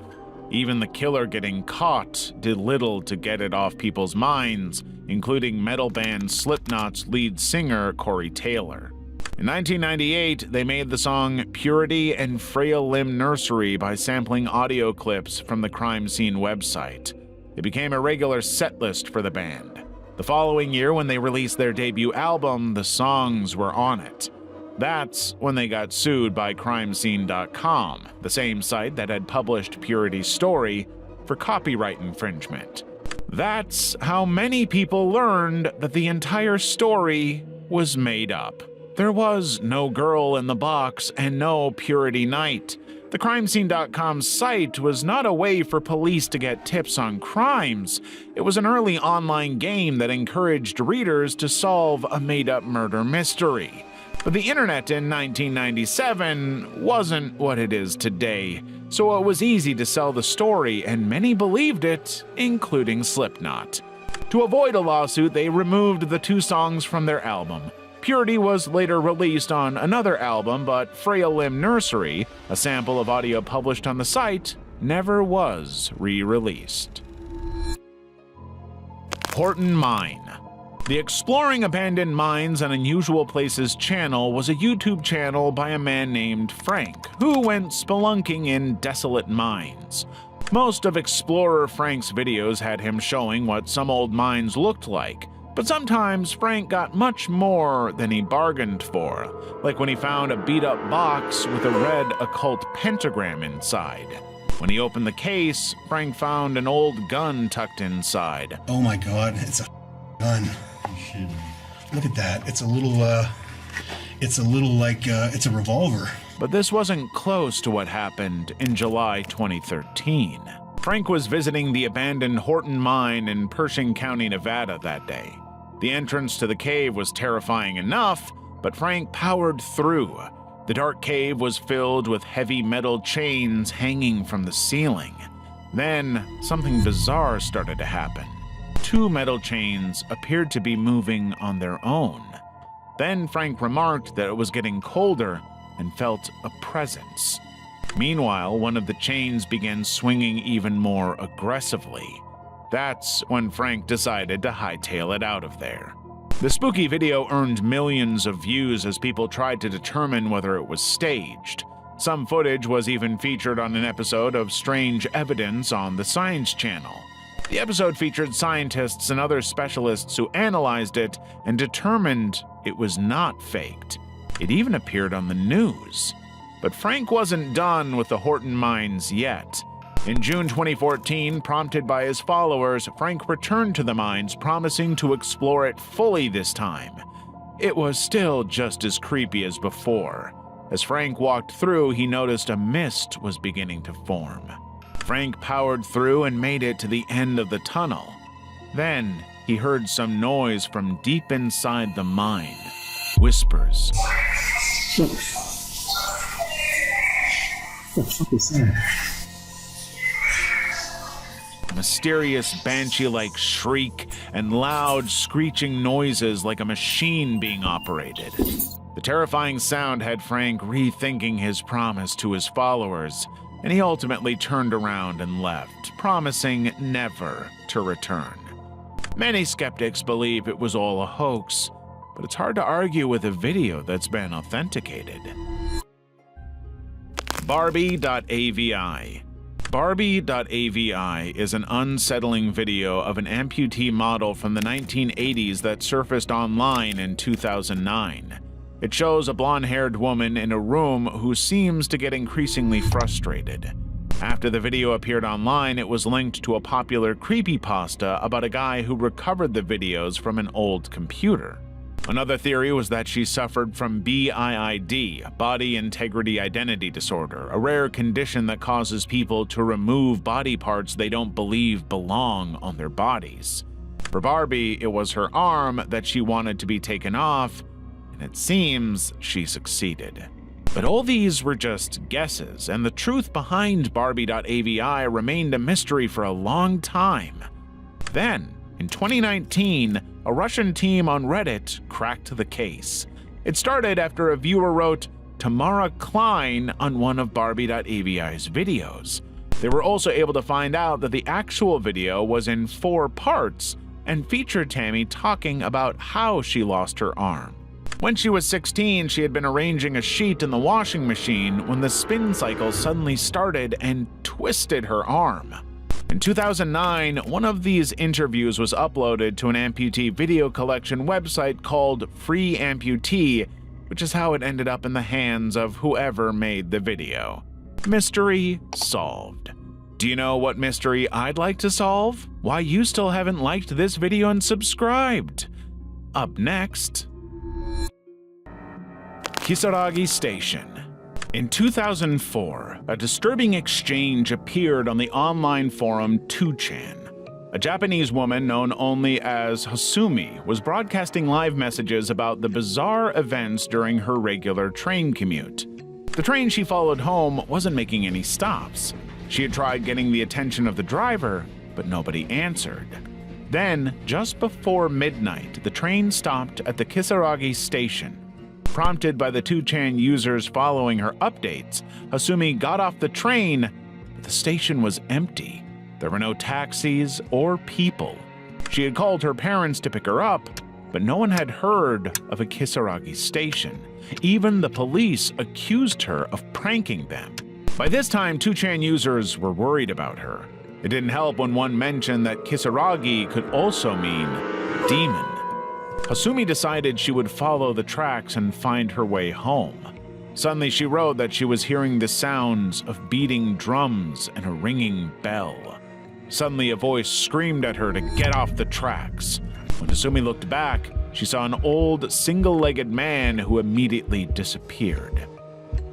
A: Even the killer getting caught did little to get it off people's minds, including metal band Slipknot's lead singer Corey Taylor. In 1998, they made the song Purity and Frail Limb Nursery by sampling audio clips from the Crime Scene website. It became a regular setlist for the band. The following year, when they released their debut album, the songs were on it. That's when they got sued by crimescene.com, the same site that had published Purity's story, for copyright infringement. That's how many people learned that the entire story was made up. There was no girl in the box and no Purity Night. The crimescene.com site was not a way for police to get tips on crimes. It was an early online game that encouraged readers to solve a made-up murder mystery. But the internet in 1997 wasn't what it is today, so it was easy to sell the story, and many believed it, including Slipknot. To avoid a lawsuit, they removed the 2 songs from their album. Purity was later released on another album, but Frail Limb Nursery, a sample of audio published on the site, never was re-released. Horton Mine. The Exploring Abandoned Mines and Unusual Places channel was a YouTube channel by a man named Frank, who went spelunking in desolate mines. Most of Explorer Frank's videos had him showing what some old mines looked like, but sometimes Frank got much more than he bargained for, like when he found a beat-up box with a red occult pentagram inside. When he opened the case, Frank found an old gun tucked inside.
H: Oh my god, it's a gun. Look at that. It's a little like it's a revolver.
A: But this wasn't close to what happened in July 2013. Frank was visiting the abandoned Horton Mine in Pershing County, Nevada that day. The entrance to the cave was terrifying enough, but Frank powered through. The dark cave was filled with heavy metal chains hanging from the ceiling. Then, something bizarre started to happen. 2 metal chains appeared to be moving on their own. Then Frank remarked that it was getting colder and felt a presence. Meanwhile, one of the chains began swinging even more aggressively. That's when Frank decided to hightail it out of there. The spooky video earned millions of views as people tried to determine whether it was staged. Some footage was even featured on an episode of Strange Evidence on the Science Channel. The episode featured scientists and other specialists who analyzed it and determined it was not faked. It even appeared on the news. But Frank wasn't done with the Horton Mines yet. In June 2014, prompted by his followers, Frank returned to the mines, promising to explore it fully this time. It was still just as creepy as before. As Frank walked through, he noticed a mist was beginning to form. Frank powered through and made it to the end of the tunnel. Then he heard some noise from deep inside the mine. Whispers.
H: What the fuck was that?
A: A mysterious banshee-like shriek and loud screeching noises like a machine being operated. The terrifying sound had Frank rethinking his promise to his followers, and he ultimately turned around and left, promising never to return. Many skeptics believe it was all a hoax, but it's hard to argue with a video that's been authenticated. Barbie.avi. Barbie.avi is an unsettling video of an amputee model from the 1980s that surfaced online in 2009. It shows a blonde-haired woman in a room who seems to get increasingly frustrated. After the video appeared online, it was linked to a popular creepypasta about a guy who recovered the videos from an old computer. Another theory was that she suffered from BIID, body integrity identity disorder, a rare condition that causes people to remove body parts they don't believe belong on their bodies. For Barbie, it was her arm that she wanted to be taken off, and it seems she succeeded. But all these were just guesses, and the truth behind Barbie.avi remained a mystery for a long time. Then, in 2019, a Russian team on Reddit cracked the case. It started after a viewer wrote Tamara Klein on one of Barbie.avi's videos. They were also able to find out that the actual video was in 4 parts and featured Tammy talking about how she lost her arm. When she was 16, she had been arranging a sheet in the washing machine when the spin cycle suddenly started and twisted her arm. In 2009, one of these interviews was uploaded to an amputee video collection website called Free Amputee, which is how it ended up in the hands of whoever made the video. Mystery solved. Do you know what mystery I'd like to solve? Why you still haven't liked this video and subscribed? Up next, Kisaragi Station. In 2004, a disturbing exchange appeared on the online forum 2chan. A Japanese woman known only as Hasumi was broadcasting live messages about the bizarre events during her regular train commute. The train she followed home wasn't making any stops. She had tried getting the attention of the driver, but nobody answered. Then, just before midnight, the train stopped at the Kisaragi Station. Prompted by the 2chan users following her updates, Hasumi got off the train, but the station was empty. There were no taxis or people. She had called her parents to pick her up, but no one had heard of a Kisaragi station. Even the police accused her of pranking them. By this time, 2chan users were worried about her. It didn't help when one mentioned that Kisaragi could also mean demon. Hasumi decided she would follow the tracks and find her way home. Suddenly she wrote that she was hearing the sounds of beating drums and a ringing bell. Suddenly a voice screamed at her to get off the tracks. When Hasumi looked back, she saw an old, single-legged man who immediately disappeared.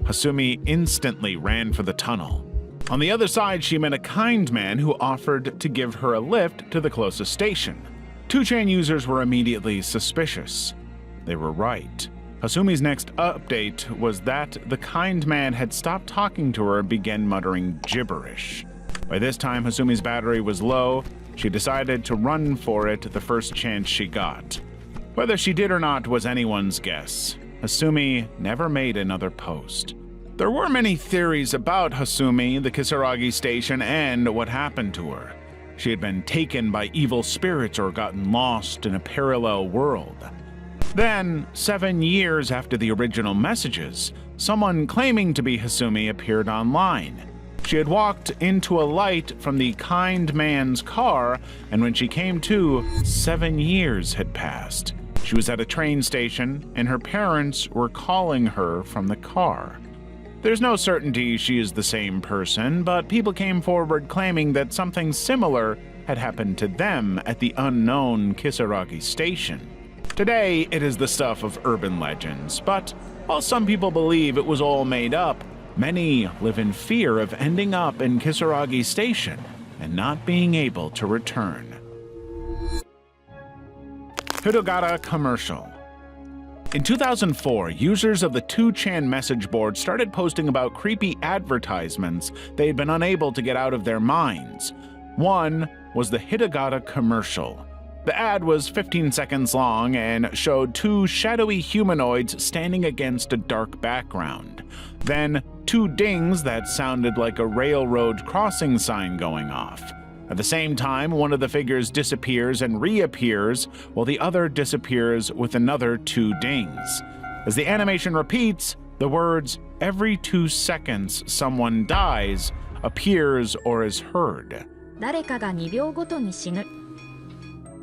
A: Hasumi instantly ran for the tunnel. On the other side, she met a kind man who offered to give her a lift to the closest station. 2chan users were immediately suspicious. They were right. Hasumi's next update was that the kind man had stopped talking to her and began muttering gibberish. By this time, Hasumi's battery was low. She decided to run for it the first chance she got. Whether she did or not was anyone's guess. Hasumi never made another post. There were many theories about Hasumi, the Kisaragi station, and what happened to her. She had been taken by evil spirits or gotten lost in a parallel world. Then, 7 years after the original messages, someone claiming to be Hasumi appeared online. She had walked into a light from the kind man's car, and when she came to, 7 years had passed. She was at a train station, and her parents were calling her from the car. There's no certainty she is the same person, but people came forward claiming that something similar had happened to them at the unknown Kisaragi station. Today, it is the stuff of urban legends, but while some people believe it was all made up, many live in fear of ending up in Kisaragi station and not being able to return. Hidogara commercial. In 2004, users of the 2chan message board started posting about creepy advertisements they had been unable to get out of their minds. One was the Hitagata commercial. The ad was 15 seconds long and showed two shadowy humanoids standing against a dark background. Then, two dings that sounded like a railroad crossing sign going off. At the same time, one of the figures disappears and reappears, while the other disappears with another two dings. As the animation repeats, the words, "Every 2 seconds someone dies," appears or is heard.
I: 誰かが2秒ごとに死ぬ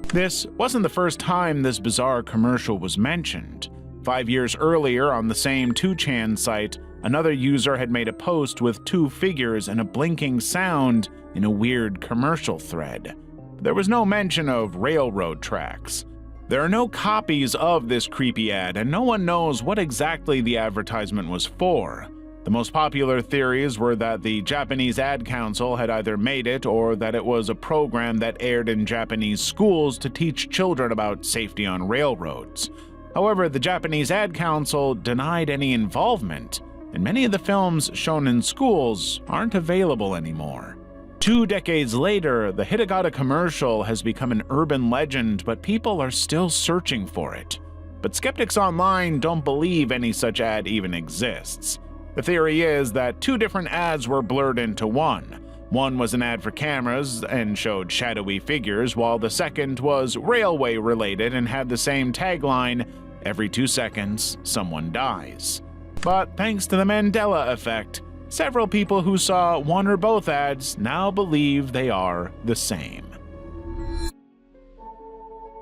A: This wasn't the first time this bizarre commercial was mentioned. 5 years earlier, on the same 2chan site, another user had made a post with two figures and a blinking sound in a weird commercial thread. There was no mention of railroad tracks. There are no copies of this creepy ad, and no one knows what exactly the advertisement was for. The most popular theories were that the Japanese Ad Council had either made it or that it was a program that aired in Japanese schools to teach children about safety on railroads. However, the Japanese Ad Council denied any involvement, and many of the films shown in schools aren't available anymore. 2 decades later, the Hitagata commercial has become an urban legend, but people are still searching for it. But skeptics online don't believe any such ad even exists. The theory is that 2 different ads were blurred into one. One was an ad for cameras and showed shadowy figures, while the second was railway-related and had the same tagline, "Every 2 seconds, someone dies." But thanks to the Mandela effect, several people who saw one or both ads now believe they are the same.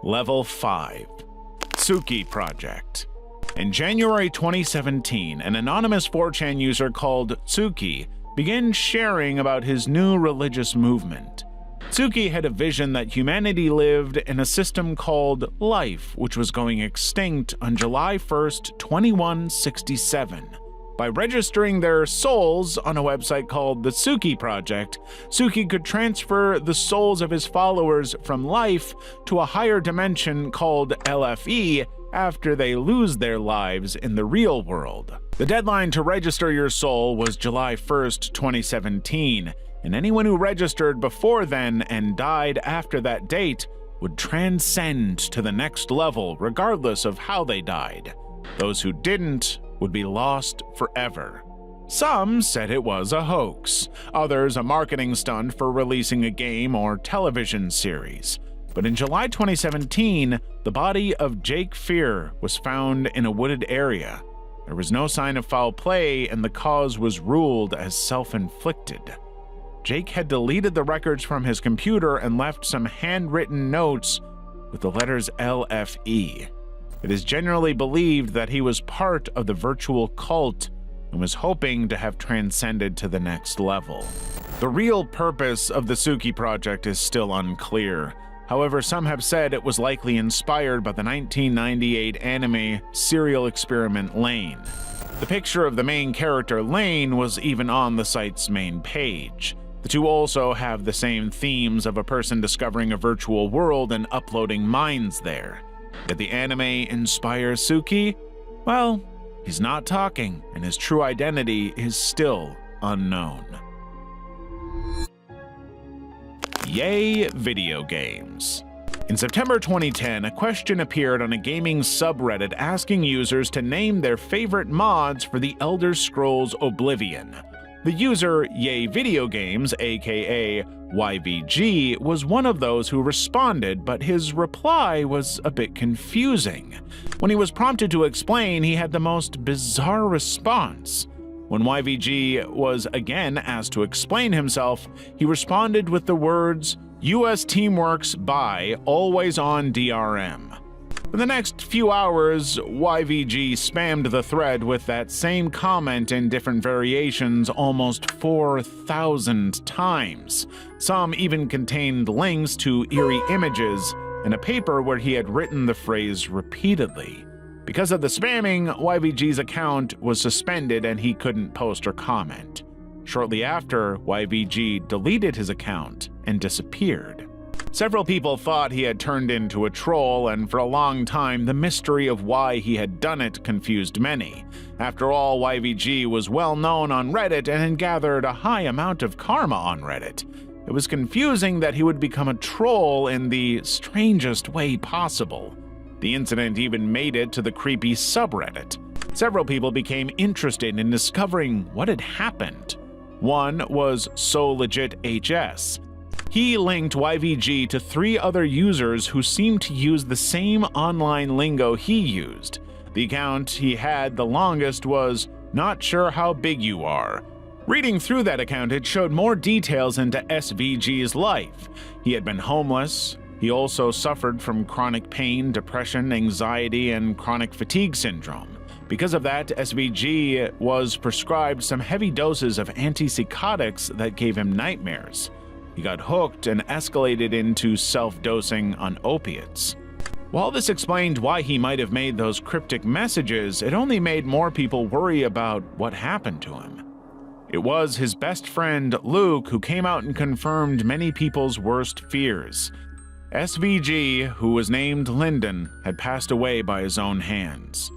A: Level 5. Tsuki Project. In January 2017, an anonymous 4chan user called Tsuki began sharing about his new religious movement. Tsuki had a vision that humanity lived in a system called life, which was going extinct on July 1st, 2167. By registering their souls on a website called the Tsuki Project, Tsuki could transfer the souls of his followers from life to a higher dimension called LFE after they lose their lives in the real world. The deadline to register your soul was July 1st, 2017, and anyone who registered before then and died after that date would transcend to the next level regardless of how they died. Those who didn't would be lost forever. Some said it was a hoax, others a marketing stunt for releasing a game or television series. But in July 2017, the body of Jake Fear was found in a wooded area. There was no sign of foul play, and the cause was ruled as self-inflicted. Jake had deleted the records from his computer and left some handwritten notes with the letters LFE. It is generally believed that he was part of the virtual cult and was hoping to have transcended to the next level. The real purpose of the Tsuki Project is still unclear. However, some have said it was likely inspired by the 1998 anime Serial Experiment Lane. The picture of the main character Lane was even on the site's main page. The two also have the same themes of a person discovering a virtual world and uploading minds there. Did the anime inspire Tsuki? Well, he's not talking, and his true identity is still unknown. Yay video games. In September 2010, a question appeared on a gaming subreddit asking users to name their favorite mods for The Elder Scrolls Oblivion. The user Yay Video Games, aka YVG, was one of those who responded, but his reply was a bit confusing. When he was prompted to explain, he had the most bizarre response. When YVG was again asked to explain himself, he responded with the words, "US Teamworks by always on DRM." For the next few hours, YVG spammed the thread with that same comment in different variations almost 4,000 times. Some even contained links to eerie images and a paper where he had written the phrase repeatedly. Because of the spamming, YVG's account was suspended and he couldn't post or comment. Shortly after, YVG deleted his account and disappeared. Several people thought he had turned into a troll, and for a long time, the mystery of why he had done it confused many. After all, YVG was well known on Reddit and had gathered a high amount of karma on Reddit. It was confusing that he would become a troll in the strangest way possible. The incident even made it to the creepy subreddit. Several people became interested in discovering what had happened. One was SoLegitHS. He linked YVG to 3 other users who seemed to use the same online lingo he used. The account he had the longest was "Not Sure How Big You Are." Reading through that account, it showed more details into SVG's life. He had been homeless. He also suffered from chronic pain, depression, anxiety, and chronic fatigue syndrome. Because of that, SVG was prescribed some heavy doses of antipsychotics that gave him nightmares. He got hooked and escalated into self-dosing on opiates. While this explained why he might have made those cryptic messages, it only made more people worry about what happened to him. It was his best friend, Luke, who came out and confirmed many people's worst fears. SVG, who was named Lyndon, had passed away by his own hands.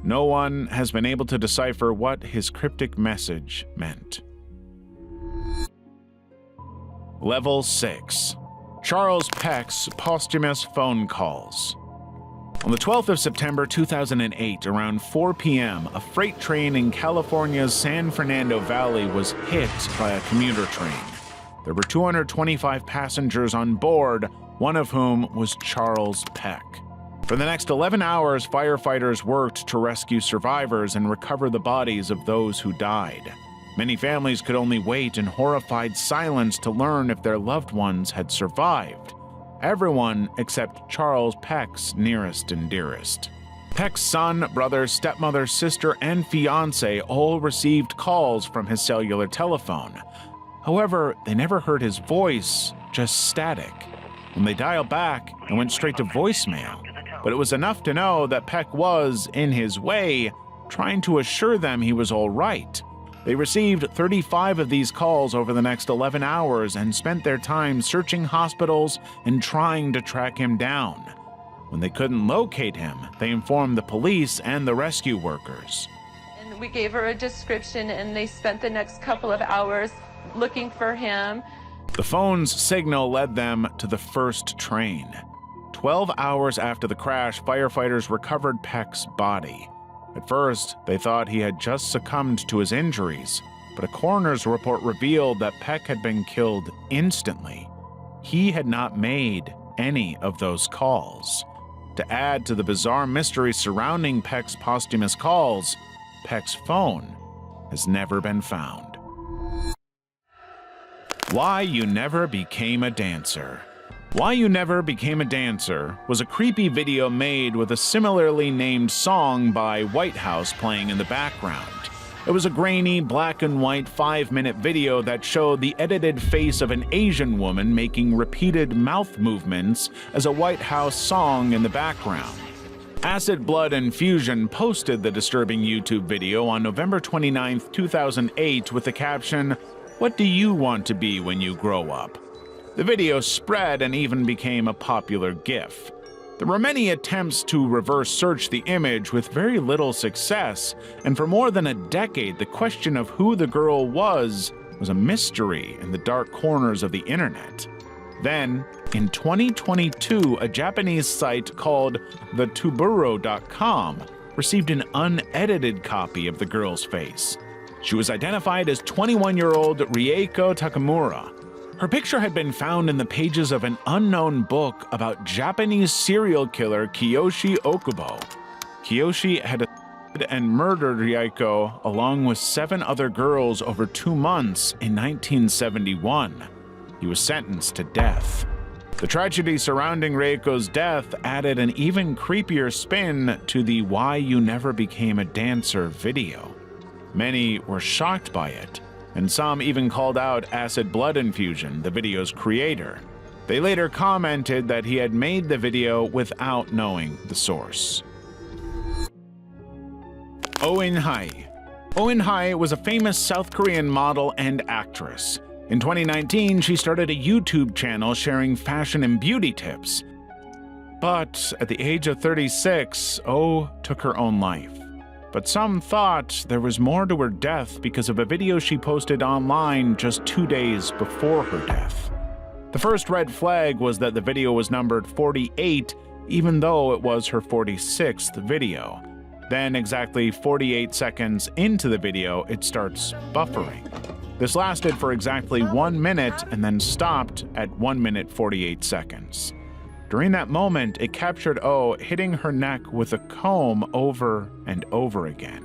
A: No one has been able to decipher what his cryptic message meant. Level 6. Charles Peck's posthumous phone calls. On the 12th of September 2008, around 4 p.m., a freight train in California's San Fernando Valley was hit by a commuter train. There were 225 passengers on board, one of whom was Charles Peck. For the next 11 hours, firefighters worked to rescue survivors and recover the bodies of those who died. Many families could only wait in horrified silence to learn if their loved ones had survived. Everyone except Charles Peck's nearest and dearest. Peck's son, brother, stepmother, sister, and fiancé all received calls from his cellular telephone. However, they never heard his voice, just static. When they dialed back, it went straight to voicemail. But it was enough to know that Peck was, in his way, trying to assure them he was all right. They received 35 of these calls over the next 11 hours and spent their time searching hospitals and trying to track him down. When they couldn't locate him, they informed the police and the rescue workers.
J: And we gave her a description, and they spent the next couple of hours looking for him.
A: The phone's signal led them to the first train. 12 hours after the crash, firefighters recovered Peck's body. At first, they thought he had just succumbed to his injuries, but a coroner's report revealed that Peck had been killed instantly. He had not made any of those calls. To add to the bizarre mystery surrounding Peck's posthumous calls, Peck's phone has never been found. Why You Never Became a Dancer. Why You Never Became a Dancer was a creepy video made with a similarly named song by White House playing in the background. It was a grainy, black and white 5-minute video that showed the edited face of an Asian woman making repeated mouth movements as a White House song in the background. Acid Blood Infusion posted the disturbing YouTube video on November 29, 2008 with the caption, "What do you want to be when you grow up?" The video spread and even became a popular GIF. There were many attempts to reverse search the image with very little success, and for more than a decade, the question of who the girl was a mystery in the dark corners of the internet. Then, in 2022, a Japanese site called thetuburo.com received an unedited copy of the girl's face. She was identified as 21-year-old Rieko Takamura. Her picture had been found in the pages of an unknown book about Japanese serial killer Kiyoshi Okubo. Kiyoshi had assaulted and murdered Rieko along with 7 other girls over 2 months in 1971. He was sentenced to death. The tragedy surrounding Rieko's death added an even creepier spin to the Why You Never Became a Dancer video. Many were shocked by it, and some even called out Acid Blood Infusion, the video's creator. They later commented that he had made the video without knowing the source. Oh In-hae. Oh In-hae was a famous South Korean model and actress. In 2019, she started a YouTube channel sharing fashion and beauty tips. But at the age of 36, O took her own life. But some thought there was more to her death because of a video she posted online just 2 days before her death. The first red flag was that the video was numbered 48, even though it was her 46th video. Then, exactly 48 seconds into the video, it starts buffering. This lasted for exactly 1 minute and then stopped at 1 minute 48 seconds. During that moment, it captured O hitting her neck with a comb over and over again.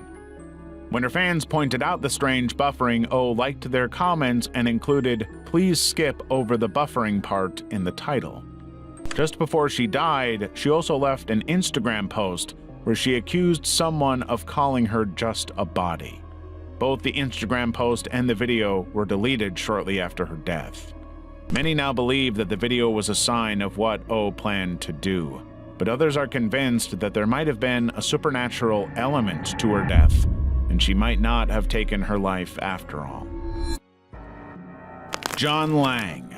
A: When her fans pointed out the strange buffering, O liked their comments and included, "Please skip over the buffering part" in the title. Just before she died, she also left an Instagram post where she accused someone of calling her just a body. Both the Instagram post and the video were deleted shortly after her death. Many now believe that the video was a sign of what O planned to do, but others are convinced that there might have been a supernatural element to her death, and she might not have taken her life after all. John Lang.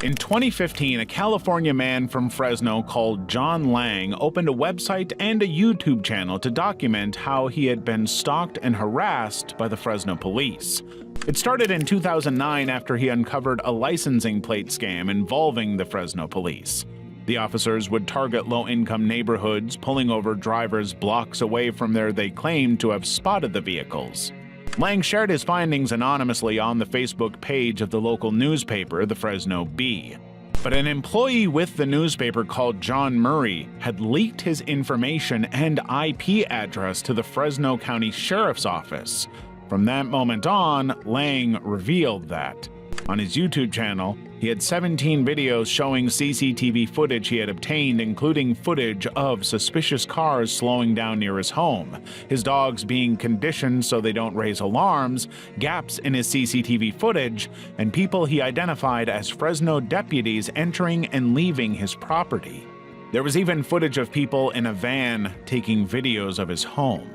A: In 2015, a California man from Fresno called John Lang opened a website and a YouTube channel to document how he had been stalked and harassed by the Fresno police. It started in 2009 after he uncovered a licensing plate scam involving the Fresno police. The officers would target low-income neighborhoods, pulling over drivers blocks away from where they claimed to have spotted the vehicles. Lang shared his findings anonymously on the Facebook page of the local newspaper, the Fresno Bee. But an employee with the newspaper called John Murray had leaked his information and IP address to the Fresno County Sheriff's Office. From that moment on, Lang revealed that. On his YouTube channel, he had 17 videos showing CCTV footage he had obtained, including footage of suspicious cars slowing down near his home, his dogs being conditioned so they don't raise alarms, gaps in his CCTV footage, and people he identified as Fresno deputies entering and leaving his property. There was even footage of people in a van taking videos of his home.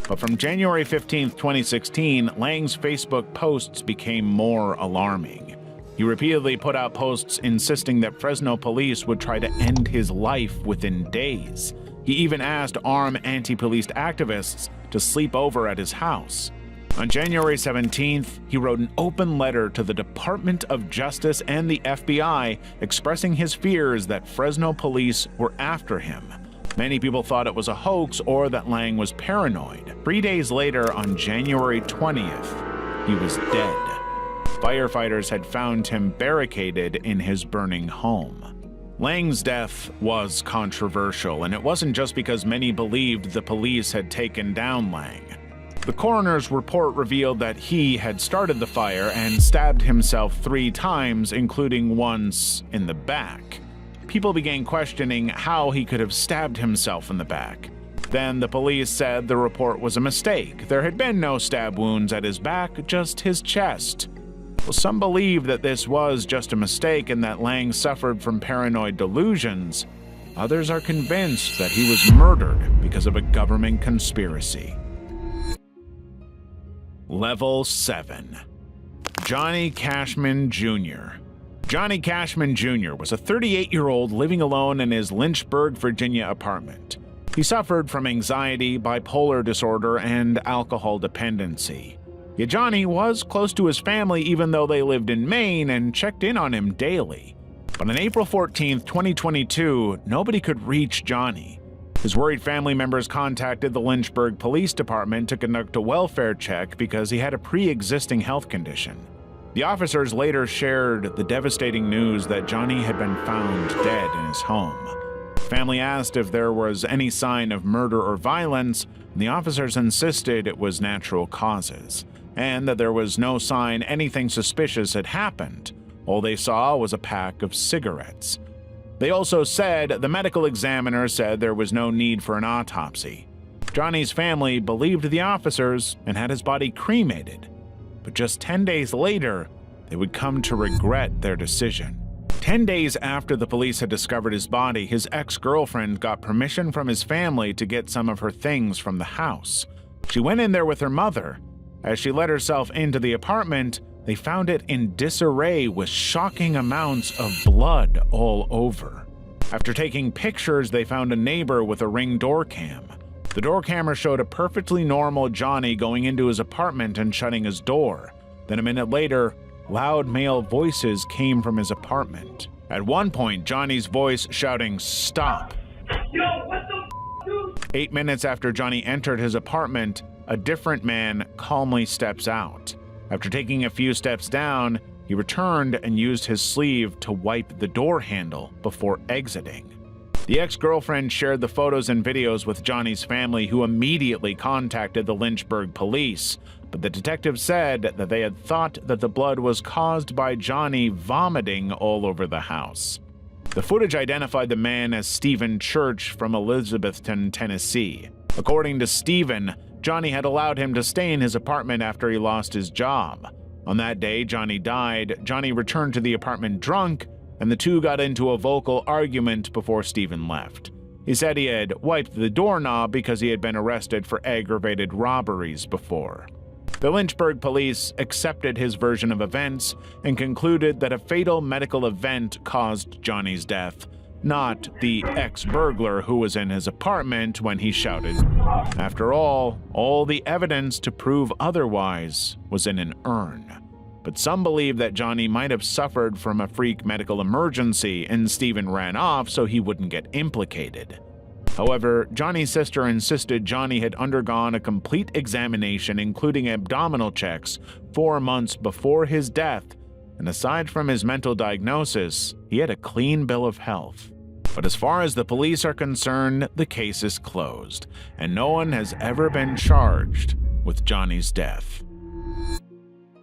A: But from January 15, 2016, Lang's Facebook posts became more alarming. He repeatedly put out posts insisting that Fresno police would try to end his life within days. He even asked armed anti-police activists to sleep over at his house. On January 17th, he wrote an open letter to the Department of Justice and the FBI expressing his fears that Fresno police were after him. Many people thought it was a hoax or that Lang was paranoid. 3 days later, on January 20th, he was dead. Firefighters had found him barricaded in his burning home. Lang's death was controversial, and it wasn't just because many believed the police had taken down Lang. The coroner's report revealed that he had started the fire and stabbed himself 3 times, including once in the back. People began questioning how he could have stabbed himself in the back. Then the police said the report was a mistake. There had been no stab wounds at his back, just his chest. Well, some believe that this was just a mistake and that Lang suffered from paranoid delusions. Others are convinced that he was murdered because of a government conspiracy. Level 7. Johnny Cashman Jr. Johnny Cashman Jr. was a 38-year-old living alone in his Lynchburg, Virginia apartment. He suffered from anxiety, bipolar disorder, and alcohol dependency. Yet Johnny was close to his family even though they lived in Maine and checked in on him daily. But on April 14, 2022, nobody could reach Johnny. His worried family members contacted the Lynchburg Police Department to conduct a welfare check because he had a pre-existing health condition. The officers later shared the devastating news that Johnny had been found dead in his home. Family asked if there was any sign of murder or violence, and the officers insisted it was natural causes, and that there was no sign anything suspicious had happened. All they saw was a pack of cigarettes. They also said the medical examiner said there was no need for an autopsy. Johnny's family believed the officers and had his body cremated. But just 10 days later, they would come to regret their decision. 10 days after the police had discovered his body, his ex-girlfriend got permission from his family to get some of her things from the house. She went in there with her mother. As she let herself into the apartment, they found it in disarray with shocking amounts of blood all over. After taking pictures, they found a neighbor with a Ring door cam. The door camera showed a perfectly normal Johnny going into his apartment and shutting his door. Then a minute later, loud male voices came from his apartment. At one point, Johnny's voice shouting, "Stop!"
K: Yo, what the dude?
A: 8 minutes after Johnny entered his apartment, a different man calmly steps out. After taking a few steps down, he returned and used his sleeve to wipe the door handle before exiting. The ex-girlfriend shared the photos and videos with Johnny's family, who immediately contacted the Lynchburg police, but the detective said that they had thought that the blood was caused by Johnny vomiting all over the house. The footage identified the man as Stephen Church from Elizabethton, Tennessee. According to Stephen, Johnny had allowed him to stay in his apartment after he lost his job. On that day Johnny died, Johnny returned to the apartment drunk, and the two got into a vocal argument before Stephen left. He said he had wiped the doorknob because he had been arrested for aggravated robberies before. The Lynchburg police accepted his version of events and concluded that a fatal medical event caused Johnny's death, not the ex-burglar who was in his apartment when he shouted. After all the evidence to prove otherwise was in an urn. But some believe that Johnny might have suffered from a freak medical emergency and Stephen ran off so he wouldn't get implicated. However, Johnny's sister insisted Johnny had undergone a complete examination, including abdominal checks, 4 months before his death, and aside from his mental diagnosis, he had a clean bill of health. But as far as the police are concerned, the case is closed, and no one has ever been charged with Johnny's death.